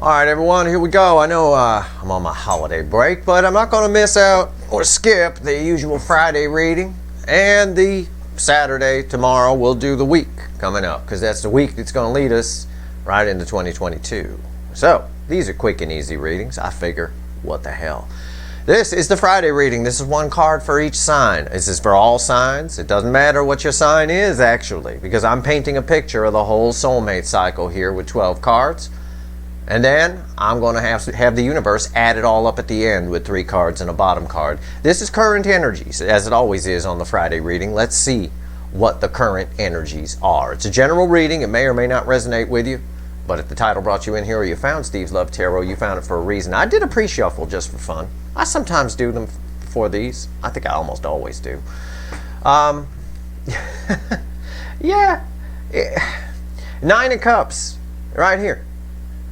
All right, everyone, here we go. I know I'm on my holiday break, but I'm not going to miss out or skip the usual Friday reading. And the Saturday tomorrow, we'll do the week coming up, because that's the week that's going to lead us right into 2022. So, these are quick and easy readings. I figure, what the hell. This is the Friday reading. This is one card for each sign. This is for all signs. It doesn't matter what your sign is, actually, because I'm painting a picture of the whole soulmate cycle here with 12 cards. And then I'm going to have the universe add it all up at the end with 3 cards and a bottom card. This is current energies, as it always is on the Friday reading. Let's see what the current energies are. It's a general reading. It may or may not resonate with you. But if the title brought you in here or you found Steve's Love Tarot, you found it for a reason. I did a pre-shuffle just for fun. I sometimes do them for these. I think I almost always do. Yeah. 9 of Cups right here.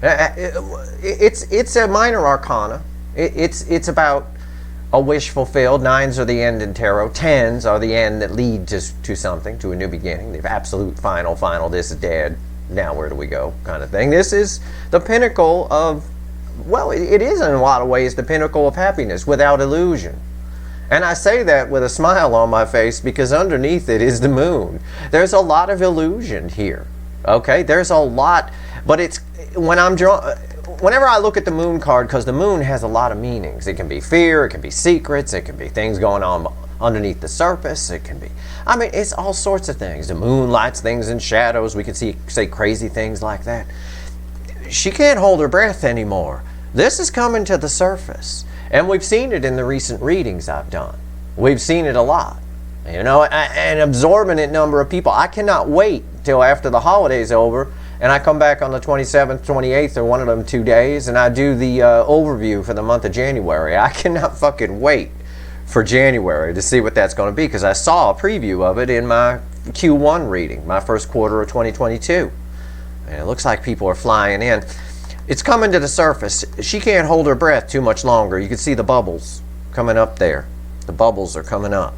It's a minor arcana. It's about a wish fulfilled. 9s are the end in tarot. 10s are the end that lead to something, to a new beginning. The absolute final, this is dead. Now where do we go kind of thing. This is the pinnacle of, well, it is in a lot of ways the pinnacle of happiness without illusion. And I say that with a smile on my face because underneath it is the moon. There's a lot of illusion here. Okay, there's a lot, but it's whenever I look at the moon card, because the moon has a lot of meanings. It can be fear, it can be secrets, it can be things going on underneath the surface, it can be, I mean, it's all sorts of things. The moon lights things in shadows. We can say crazy things like that. She can't hold her breath anymore. This is coming to the surface. And we've seen it in the recent readings I've done. We've seen it a lot. You know, an absorbent number of people. I cannot wait till after the holiday's over and I come back on the 27th, 28th, or one of them 2 days, and I do the overview for the month of January. I cannot fucking wait for January to see what that's going to be, because I saw a preview of it in my Q1 reading, my first quarter of 2022. And it looks like people are flying in. It's coming to the surface. She can't hold her breath too much longer. You can see the bubbles coming up there. The bubbles are coming up.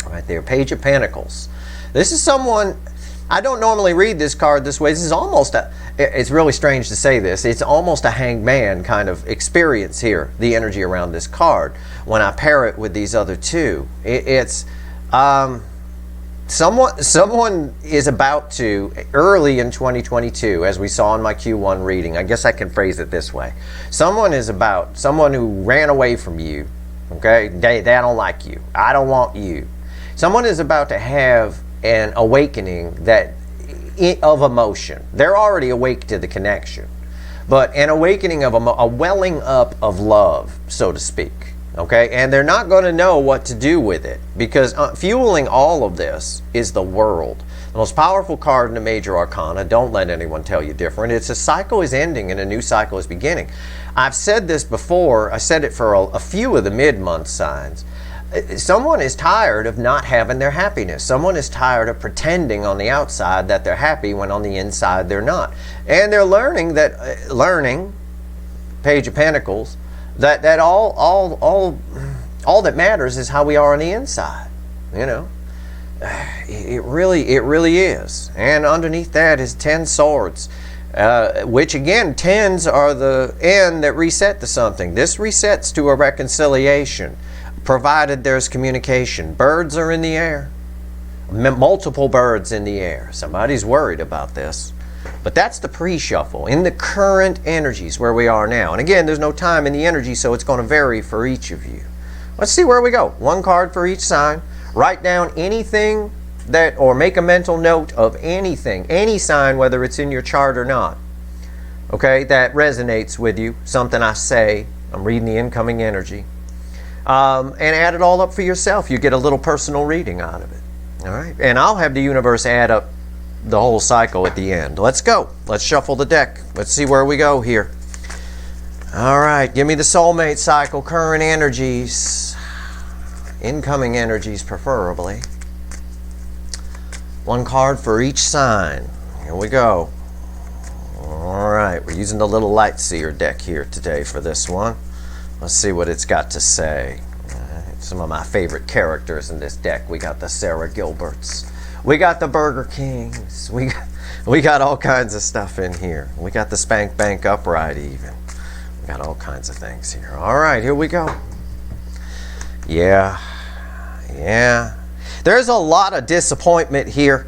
Right there, Page of Pentacles. This is someone, I don't normally read this card this way. This is almost a, it's really strange to say this, it's almost a Hanged Man kind of experience here, the energy around this card, when I pair it with these other two. It's someone is about to, early in 2022, as we saw in my Q1 reading, I guess I can phrase it this way. Someone who ran away from you, okay? They don't like you. I don't want you. Someone is about to have an awakening of emotion. They're already awake to the connection, but an awakening of a welling up of love, so to speak. Okay, and they're not going to know what to do with it, because fueling all of this is the World, the most powerful card in the major arcana. Don't let anyone tell you different. It's a cycle is ending and a new cycle is beginning. I've said this before. I said it for a few of the mid-month signs. Someone is tired of not having their happiness. Someone is tired of pretending on the outside that they're happy when on the inside they're not. And they're learning Page of Pentacles, that all that matters is how we are on the inside. You know, it really is. And underneath that is 10 swords, which again, 10s are the end that reset to something. This resets to a reconciliation, provided there's communication. Birds are in the air. Multiple birds in the air. Somebody's worried about this. But that's the pre-shuffle in the current energies where we are now. And again, there's no time in the energy, so it's going to vary for each of you. Let's see where we go. One card for each sign. Write down anything or make a mental note of anything, any sign, whether it's in your chart or not, okay, that resonates with you. Something I say. I'm reading the incoming energy. And add it all up for yourself. You get a little personal reading out of it. All right. And I'll have the universe add up the whole cycle at the end. Let's go. Let's shuffle the deck. Let's see where we go here. All right. Give me the soulmate cycle, current energies, incoming energies preferably. One card for each sign. Here we go. All right. We're using the little light seer deck here today for this one. Let's see what it's got to say. Some of my favorite characters in this deck. We got the Sarah Gilberts. We got the Burger Kings. We We got all kinds of stuff in here. We got the spank bank upright even. We got all kinds of things here. All right, here we go. Yeah. There's a lot of disappointment here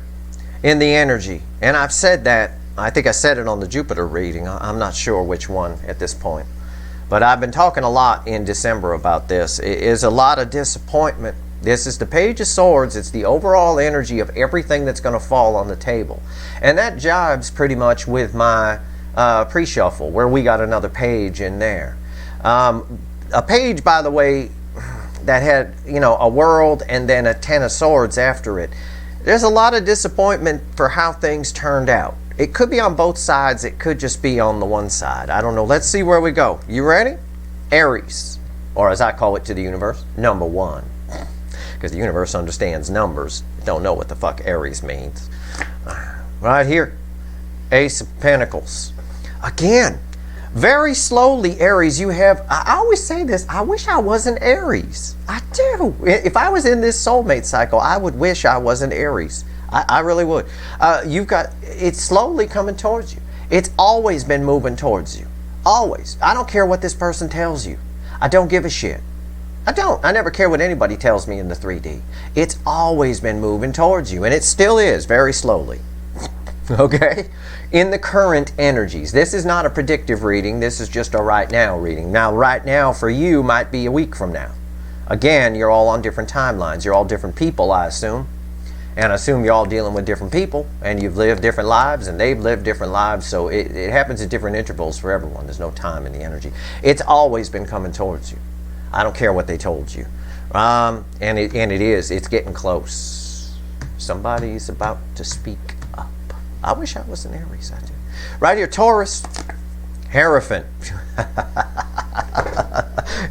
in the energy. And I've said that. I think I said it on the Jupiter reading. I'm not sure which one at this point. But I've been talking a lot in December about this. It is a lot of disappointment. This is the Page of Swords. It's the overall energy of everything that's going to fall on the table. And that jives pretty much with my pre-shuffle, where we got another page in there. A page, by the way, that had, a world and then a 10 of Swords after it. There's a lot of disappointment for how things turned out. It could be on both sides. It could just be on the one side. I don't know. Let's see where we go. You ready? Aries, or as I call it to the universe, number 1. Because the universe understands numbers. Don't know what the fuck Aries means. Right here, Ace of Pentacles. Again, very slowly, Aries, you have, I always say this, I wish I wasn't Aries. I do. If I was in this soulmate cycle, I would wish I wasn't Aries. I really would. It's slowly coming towards you. It's always been moving towards you. Always. I don't care what this person tells you. I don't give a shit. I don't. I never care what anybody tells me in the 3D. It's always been moving towards you, and it still is, very slowly. Okay? In the current energies. This is not a predictive reading. This is just a right now reading. Now, right now for you might be a week from now. Again, you're all on different timelines. You're all different people, I assume. And I assume you're all dealing with different people, and you've lived different lives, and they've lived different lives, so it happens at different intervals for everyone. There's no time in the energy. It's always been coming towards you. I don't care what they told you. And it's getting close. Somebody's about to speak up. I wish I was an Aries. I do. Right here, Taurus, Hierophant.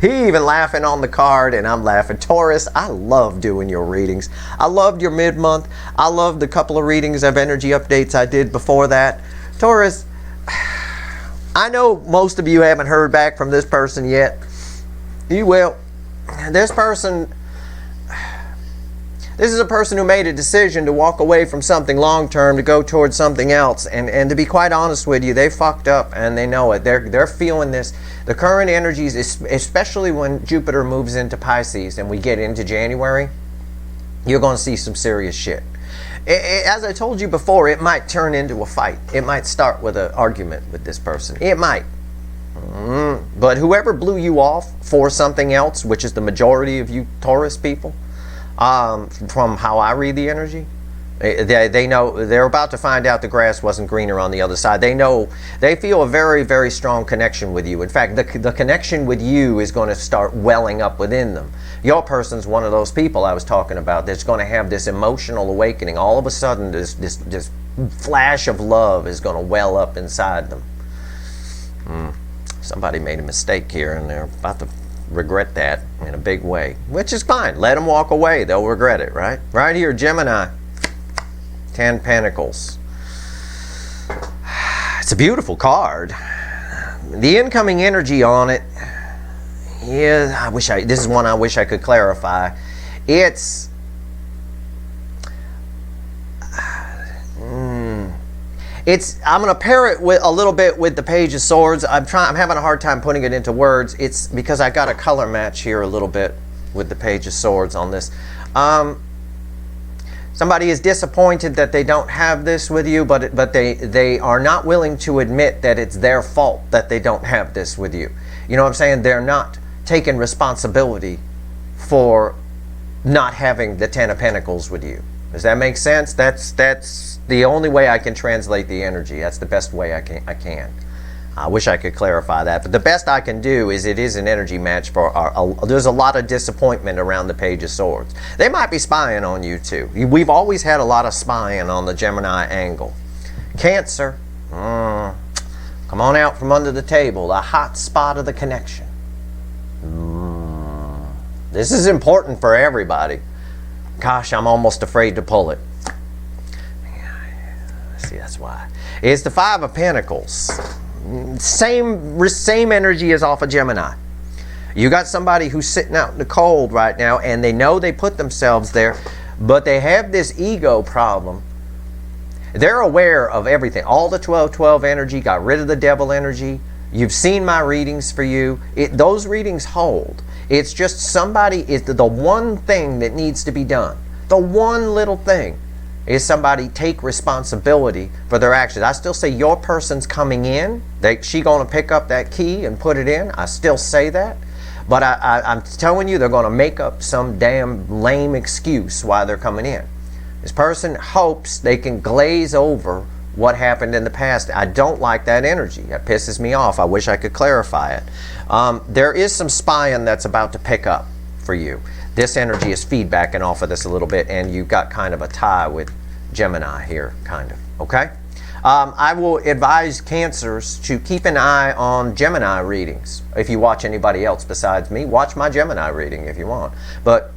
He even laughing on the card, and I'm laughing. Taurus, I love doing your readings. I loved your mid-month. I loved the couple of readings of energy updates I did before that. Taurus, I know most of you haven't heard back from this person yet. You will. This is a person who made a decision to walk away from something long-term to go towards something else. And to be quite honest with you, they fucked up and they know it. They're feeling this. The current energies, especially when Jupiter moves into Pisces and we get into January, you're going to see some serious shit. As I told you before, it might turn into a fight. It might start with an argument with this person. It might. But whoever blew you off for something else, which is the majority of you Taurus people, from how I read the energy, they know, they're about to find out the grass wasn't greener on the other side. They know, they feel a very, very strong connection with you. In fact, the connection with you is going to start welling up within them. Your person's one of those people I was talking about that's going to have this emotional awakening. All of a sudden, this flash of love is going to well up inside them. Somebody made a mistake here, and they're about to regret that in a big way, which is fine. Let them walk away. They'll regret it, right? Right here, Gemini, 10 Pentacles. It's a beautiful card. The incoming energy on it, yeah, this is one I wish I could clarify. I'm going to pair it with a little bit with the Page of Swords. I'm having a hard time putting it into words. It's because I got a color match here a little bit with the Page of Swords on this. Somebody is disappointed that they don't have this with you, but they are not willing to admit that it's their fault that they don't have this with you. You know what I'm saying? They're not taking responsibility for not having the 10 of Pentacles with you. Does that make sense? That's the only way I can translate the energy. That's the best way I can. I wish I could clarify that, but the best I can do is it is an energy match for there's a lot of disappointment around the Page of Swords. They might be spying on you too. We've always had a lot of spying on the Gemini angle. Cancer, come on out from under the table, the hot spot of the connection. This is important for everybody. Gosh, I'm almost afraid to pull it. See, that's why. It's the 5 of Pentacles. Same energy as off of Gemini. You got somebody who's sitting out in the cold right now, and they know they put themselves there, but they have this ego problem. They're aware of everything. All the 12-12 energy, got rid of the devil energy. You've seen my readings for you. Those readings hold. It's just somebody, is the one thing that needs to be done. The one little thing is somebody take responsibility for their actions. I still say your person's coming in. She going to pick up that key and put it in. I still say that. But I'm telling you, they're going to make up some damn lame excuse why they're coming in. This person hopes they can glaze over what happened in the past. I don't like that energy. That pisses me off. I wish I could clarify it. There is some spying that's about to pick up for you. This energy is feedbacking off of this a little bit, and you've got kind of a tie with Gemini here, kind of. Okay? I will advise Cancers to keep an eye on Gemini readings. If you watch anybody else besides me, watch my Gemini reading if you want. But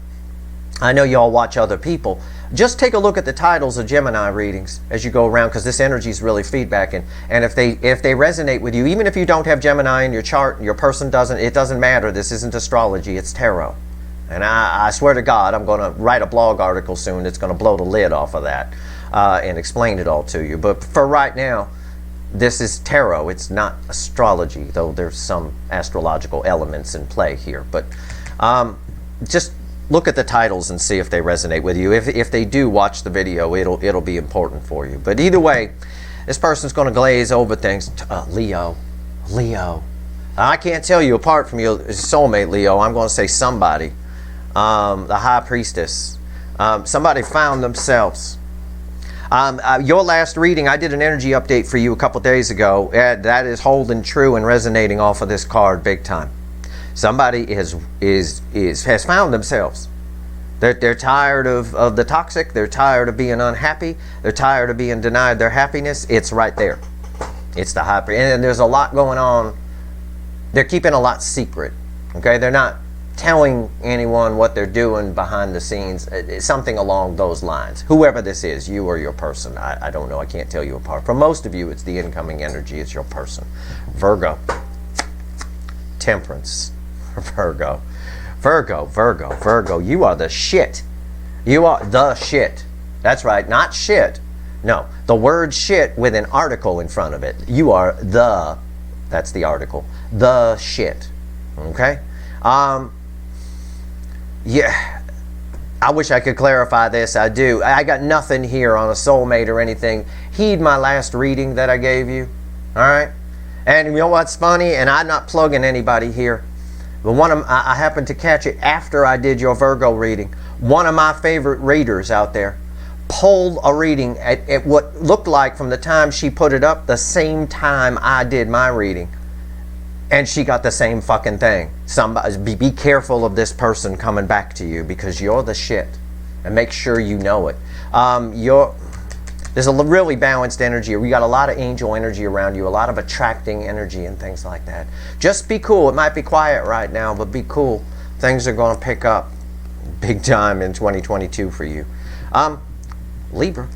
I know y'all watch other people. Just take a look at the titles of Gemini readings as you go around, because this energy is really feedbacking. And if they resonate with you, even if you don't have Gemini in your chart and your person doesn't, it doesn't matter. This isn't astrology, it's tarot. And I swear to God, I'm going to write a blog article soon that's going to blow the lid off of that and explain it all to you. But for right now, this is tarot. It's not astrology, though there's some astrological elements in play here. But just look at the titles and see if they resonate with you. If they do, watch the video. It'll be important for you. But either way, this person's going to glaze over things. Leo. I can't tell you apart from your soulmate, Leo. I'm going to say somebody. The High Priestess. Somebody found themselves. Your last reading, I did an energy update for you a couple days ago. That is holding true and resonating off of this card big time. Somebody has found themselves. They're tired of the toxic. They're tired of being unhappy. They're tired of being denied their happiness. It's right there. It's the High Priestess. And there's a lot going on. They're keeping a lot secret. Okay, they're not telling anyone what they're doing behind the scenes. It's something along those lines. Whoever this is, you or your person, I don't know. I can't tell you apart. For most of you, it's the incoming energy. It's your person. Virgo. Temperance. Virgo. You are the shit. You are the shit. That's right. Not shit. No. The word shit with an article in front of it. You are the, that's the article. The shit. Okay? Yeah, I wish I could clarify this. I do. I got nothing here on a soulmate or anything. Heed my last reading that I gave you. All right? And you know what's funny? And I'm not plugging anybody here. But I happened to catch it after I did your Virgo reading. One of my favorite readers out there pulled a reading at what looked like from the time she put it up, the same time I did my reading. And she got the same fucking thing. Somebody, be careful of this person coming back to you, because you're the shit. And make sure you know it. There's a really balanced energy. We got a lot of angel energy around you, a lot of attracting energy and things like that. Just be cool. It might be quiet right now, but be cool. Things are going to pick up big time in 2022 for you. Libra.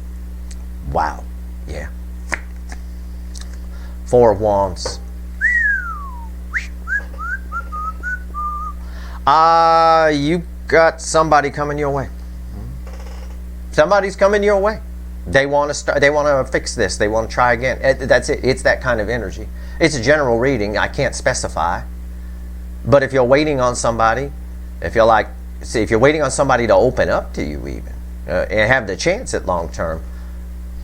Wow. Yeah. Four of Wands. You got somebody coming your way. Somebody's coming your way. They want to start. They want to fix this. They want to try again. That's it. It's that kind of energy. It's a general reading. I can't specify. But if you're waiting on somebody, if you're waiting on somebody to open up to you, even and have the chance at long term,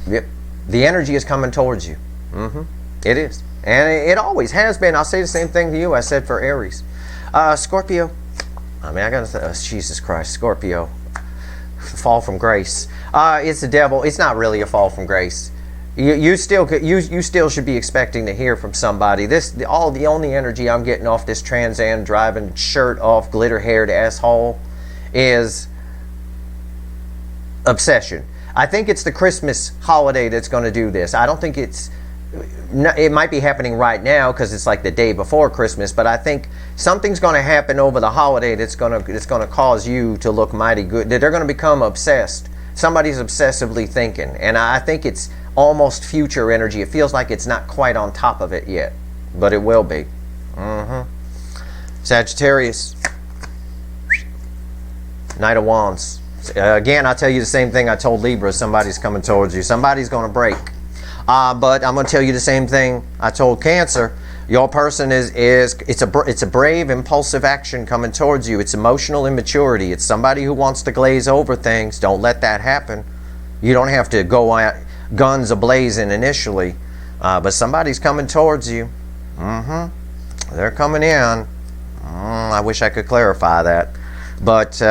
the energy is coming towards you. It is, and it always has been. I'll say the same thing to you I said for Aries. Scorpio. I mean, I gotta say, Jesus Christ, Scorpio. Fall from grace. It's the devil. It's not really a fall from grace. You still should be expecting to hear from somebody. The only energy I'm getting off this Trans Am driving, shirt off, glitter haired asshole is obsession. I think it's the Christmas holiday that's going to do this. I don't think it might be happening right now because it's like the day before Christmas, but I think something's going to happen over the holiday that's going to cause you to look mighty good. They're going to become obsessed. Somebody's obsessively thinking, and I think it's almost future energy. It feels like it's not quite on top of it yet, but it will be. Sagittarius. Knight of Wands. Again, I'll tell you the same thing I told Libra. Somebody's coming towards you. Somebody's going to break. But I'm going to tell you the same thing I told Cancer. Your person it's a brave, impulsive action coming towards you. It's emotional immaturity. It's somebody who wants to glaze over things. Don't let that happen. You don't have to go out guns a-blazing initially. But somebody's coming towards you. They're coming in. I wish I could clarify that. But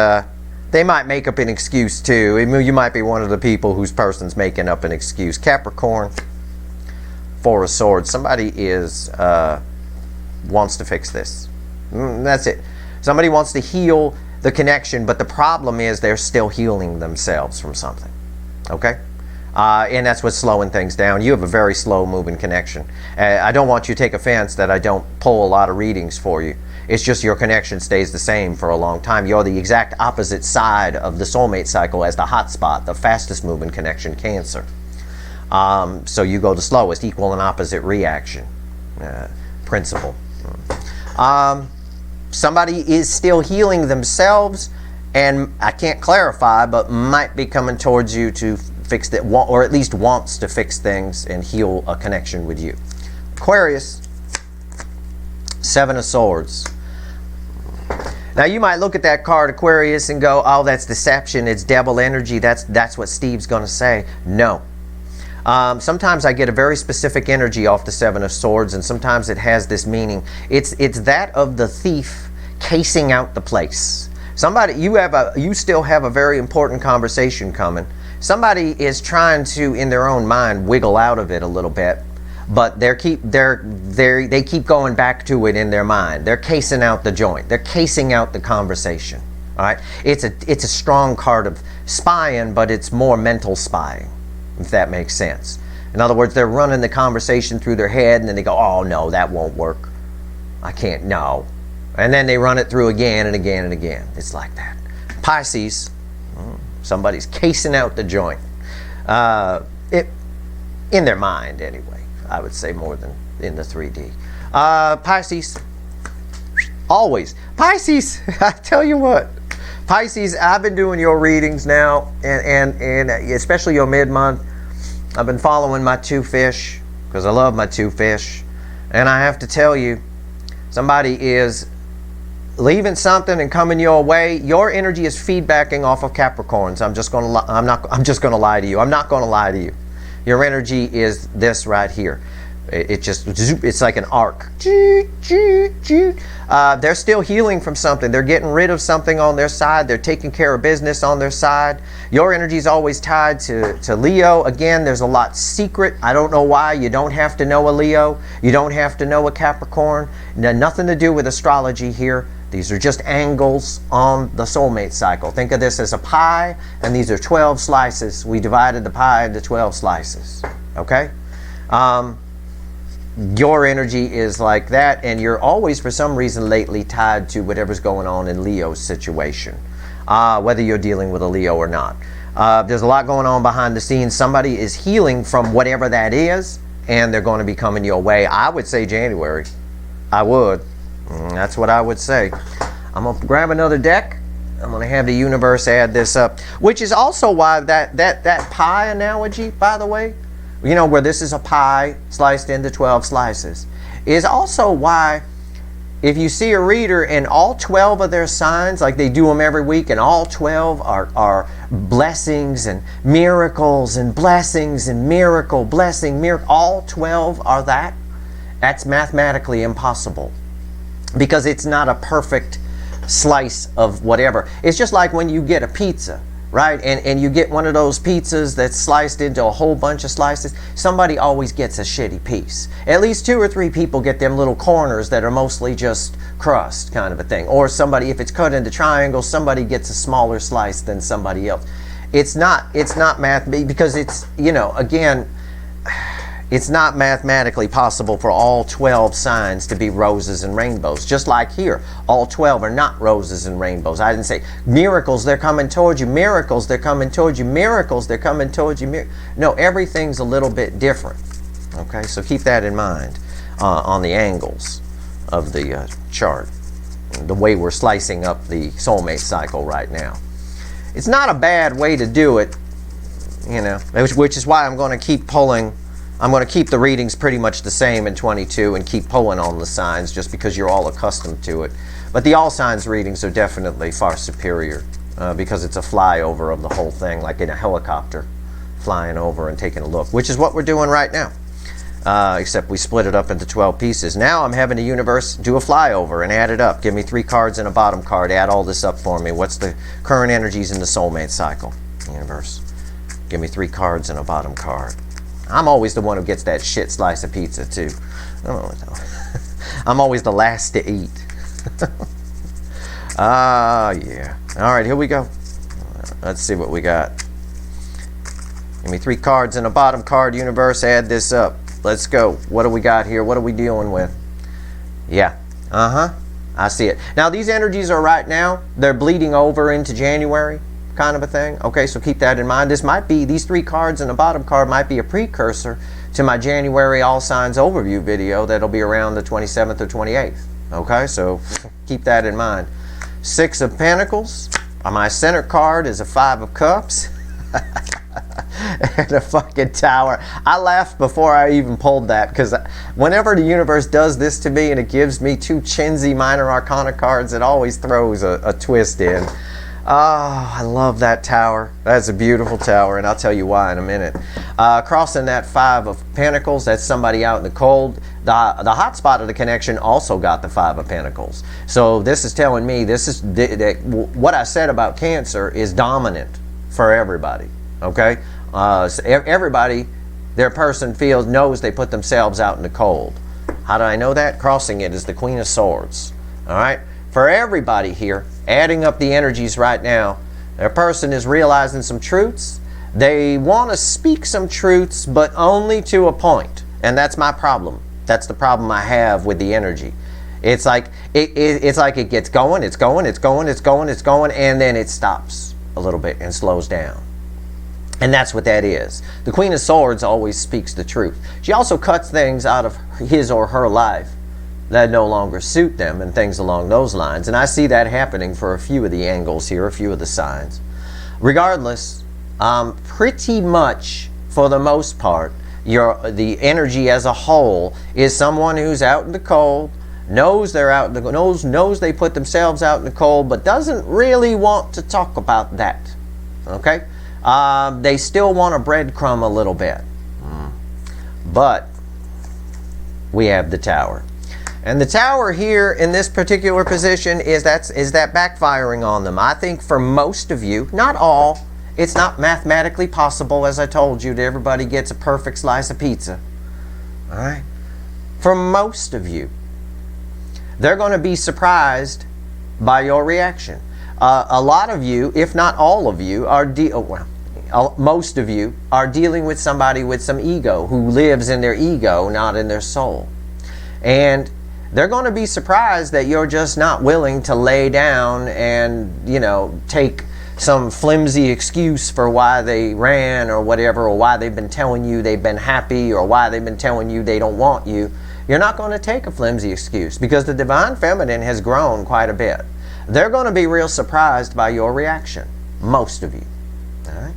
they might make up an excuse too. You might be one of the people whose person's making up an excuse. Capricorn, Four of Swords. Somebody wants to fix this. That's it. Somebody wants to heal the connection, but the problem is they're still healing themselves from something. Okay? And that's what's slowing things down. You have a very slow moving connection. I don't want you to take offense that I don't pull a lot of readings for you. It's just your connection stays the same for a long time. You're the exact opposite side of the soulmate cycle as the hot spot, the fastest moving connection, Cancer. So you go the slowest, equal and opposite reaction principle. Somebody is still healing themselves, and I can't clarify, but might be coming towards you to fix that, or at least wants to fix things and heal a connection with you. Aquarius, Seven of Swords. Now you might look at that card, Aquarius, and go, oh, that's deception, it's devil energy, that's what Steve's going to say. No. Sometimes I get a very specific energy off the Seven of Swords, and sometimes it has this meaning. It's that of the thief casing out the place. Somebody, you still have a very important conversation coming. Somebody is trying to, in their own mind, wiggle out of it a little bit, but they keep going back to it in their mind. They're casing out the joint. They're casing out the conversation. All right. It's a strong card of spying, but it's more mental spying, if that makes sense. In other words, they're running the conversation through their head, and then they go, oh no, that won't work. I can't, no. And then they run it through again and again and again. It's like that. Pisces, somebody's casing out the joint. In their mind, anyway. I would say more than in the 3D. Pisces, always. Pisces, I tell you what. Pisces, I've been doing your readings now, and especially your mid-month. I've been following my two fish, because I love my two fish. And I have to tell you, somebody is leaving something and coming your way. Your energy is feedbacking off of Capricorns. I'm just going to lie to you. I'm not going to lie to you. Your energy is this right here. It's like an arc. They're still healing from something. They're getting rid of something on their side. They're taking care of business on their side. Your energy is always tied to Leo. Again, there's a lot secret. I don't know why. You don't have to know a Leo. You don't have to know a Capricorn. Nothing to do with astrology here. These are just angles on the soulmate cycle. Think of this as a pie, and these are 12 slices. We divided the pie into 12 slices. Okay? Your energy is like that, and you're always, for some reason lately, tied to whatever's going on in Leo's situation, whether you're dealing with a Leo or not. There's a lot going on behind the scenes. Somebody is healing from whatever that is, and they're going to be coming your way. I would say January. I would. That's what I would say. I'm going to grab another deck. I'm going to have the universe add this up, which is also why that pie analogy, by the way, you know, where this is a pie sliced into 12 slices, is also why if you see a reader and all 12 of their signs, like they do them every week, and all 12 are blessings and miracles and blessings and miracle, blessing, miracle, all 12 are that, that's mathematically impossible. Because it's not a perfect slice of whatever. It's just like when you get a pizza, right? And you get one of those pizzas that's sliced into a whole bunch of slices. Somebody always gets a shitty piece. At least 2 or 3 people get them little corners that are mostly just crust kind of a thing. Or somebody, if it's cut into triangles, somebody gets a smaller slice than somebody else. It's not math, because it's, you know, again, it's not mathematically possible for all 12 signs to be roses and rainbows. Just like here, all 12 are not roses and rainbows. I didn't say miracles, they're coming towards you. Miracles, they're coming towards you. Miracles, they're coming towards you. No, everything's a little bit different. Okay, so keep that in mind on the angles of the chart, the way we're slicing up the soulmate cycle right now. it's not a bad way to do it, you know, which is why I'm going to keep pulling. I'm going to keep the readings pretty much the same in 22 and keep pulling on the signs just because you're all accustomed to it. But the all signs readings are definitely far superior because it's a flyover of the whole thing, like in a helicopter flying over and taking a look, which is what we're doing right now. Except we split it up into 12 pieces. Now I'm having the universe do a flyover and add it up. Give me 3 cards and a bottom card. Add all this up for me. What's the current energies in the soulmate cycle? Universe. Give me 3 cards and a bottom card. I'm always the one who gets that shit slice of pizza too. I'm always the last to eat. Yeah. All right, here we go. Let's see what we got. Give me 3 cards and a bottom card, universe. Add this up. Let's go. What do we got here? What are we dealing with? Yeah. I see it. Now, these energies are right now, they're bleeding over into January, kind of a thing. Okay, so keep that in mind. This might be, these 3 cards and the bottom card might be a precursor to my January All Signs overview video that'll be around the 27th or 28th. Okay, so keep that in mind. 6 of Pentacles. My center card is a 5 of Cups. And a fucking Tower. I laughed before I even pulled that because whenever the universe does this to me and it gives me 2 chintzy minor arcana cards, it always throws a twist in. Oh, I love that Tower. That's a beautiful Tower, and I'll tell you why in a minute. Crossing that 5 of Pentacles, that's somebody out in the cold. The hot spot of the connection also got the 5 of Pentacles. So this is telling me, this is what I said about Cancer is dominant for everybody. Okay? So everybody, their person knows they put themselves out in the cold. How do I know that? Crossing it is the Queen of Swords. All right? For everybody here, adding up the energies right now, their person is realizing some truths. They want to speak some truths, but only to a point. And that's my problem. That's the problem I have with the energy. It's like it gets going, it's going, and then it stops a little bit and slows down. And that's what that is. The Queen of Swords always speaks the truth. She also cuts things out of his or her life that no longer suit them and things along those lines. And I see that happening for a few of the angles here, a few of the signs. Regardless, pretty much for the most part, the energy as a whole is someone who's out in the cold, knows they're out in the knows they put themselves out in the cold, but doesn't really want to talk about that. Okay? They still want to breadcrumb a little bit. But we have the Tower. And the Tower here in this particular position is that backfiring on them. I think for most of you, not all, it's not mathematically possible, as I told you, that everybody gets a perfect slice of pizza. All right? For most of you, they're going to be surprised by your reaction. A lot of you, if not all of you, most of you are dealing with somebody with some ego who lives in their ego, not in their soul. And they're going to be surprised that you're just not willing to lay down and, take some flimsy excuse for why they ran or whatever, or why they've been telling you they've been happy, or why they've been telling you they don't want you. You're not going to take a flimsy excuse because the Divine Feminine has grown quite a bit. They're going to be real surprised by your reaction. Most of you. All right?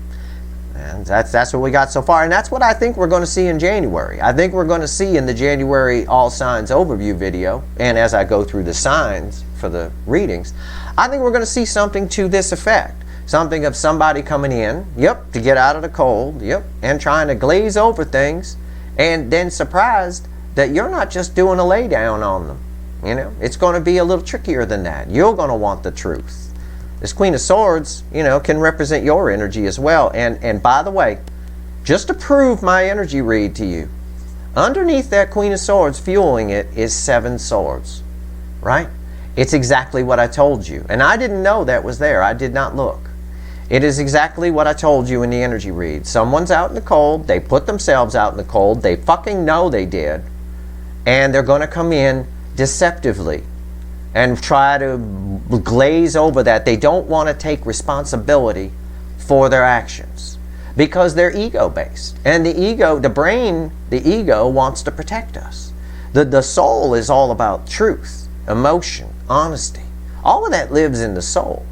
And that's what we got so far. And that's what I think we're going to see in January. I think we're going to see in the January All Signs overview video, and as I go through the signs for the readings, I think we're going to see something to this effect. Something of somebody coming in, to get out of the cold, and trying to glaze over things, and then surprised that you're not just doing a lay down on them. It's going to be a little trickier than that. You're going to want the truth. This Queen of Swords, can represent your energy as well. And by the way, just to prove my energy read to you, underneath that Queen of Swords, fueling it, is 7 swords. Right? It's exactly what I told you. And I didn't know that was there. I did not look. It is exactly what I told you in the energy read. Someone's out in the cold. They put themselves out in the cold. They fucking know they did. And they're going to come in deceptively and try to glaze over that. They don't want to take responsibility for their actions because they're ego-based. And the ego, the brain, the ego wants to protect us. The soul is all about truth, emotion, honesty. All of that lives in the soul,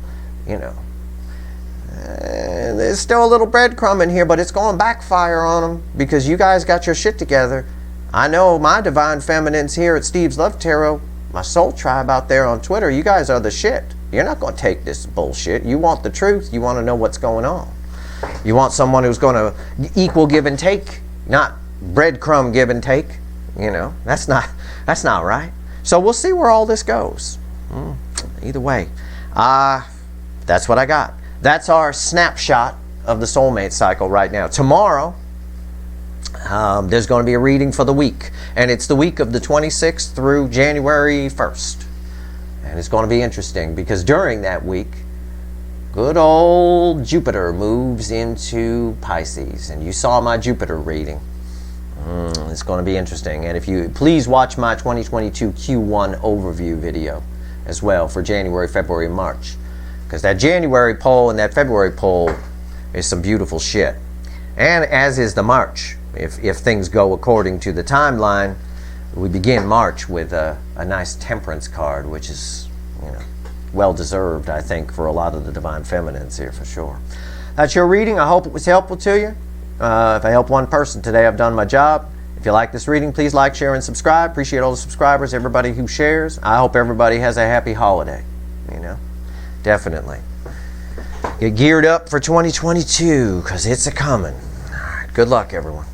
There's still a little breadcrumb in here, but it's going to backfire on them because you guys got your shit together. I know my divine feminines here at Steve's Love Tarot, my soul tribe out there on Twitter, you guys are the shit. You're not going to take this bullshit. You want the truth. You want to know what's going on. You want someone who's going to equal give and take, not breadcrumb give and take. You know, that's not right. So we'll see where all this goes. Either way, that's what I got. That's our snapshot of the soulmate cycle right now. Tomorrow, there's going to be a reading for the week. And it's the week of the 26th through January 1st. And it's going to be interesting because during that week, good old Jupiter moves into Pisces. And you saw my Jupiter reading. It's going to be interesting. And if you please watch my 2022 Q1 overview video as well for January, February, March. Because that January poll and that February poll is some beautiful shit. And as is the March. If things go according to the timeline, we begin March with a nice temperance card, which is, you know, well deserved, I think, for a lot of the divine feminines here for sure. That's your reading. I hope it was helpful to you. If I helped one person today, I've done my job. If you like this reading, please like, share, and subscribe. Appreciate all the subscribers, everybody who shares. I hope everybody has a happy holiday, you know, definitely. Get geared up for 2022, because it's a-coming. All right, good luck, everyone.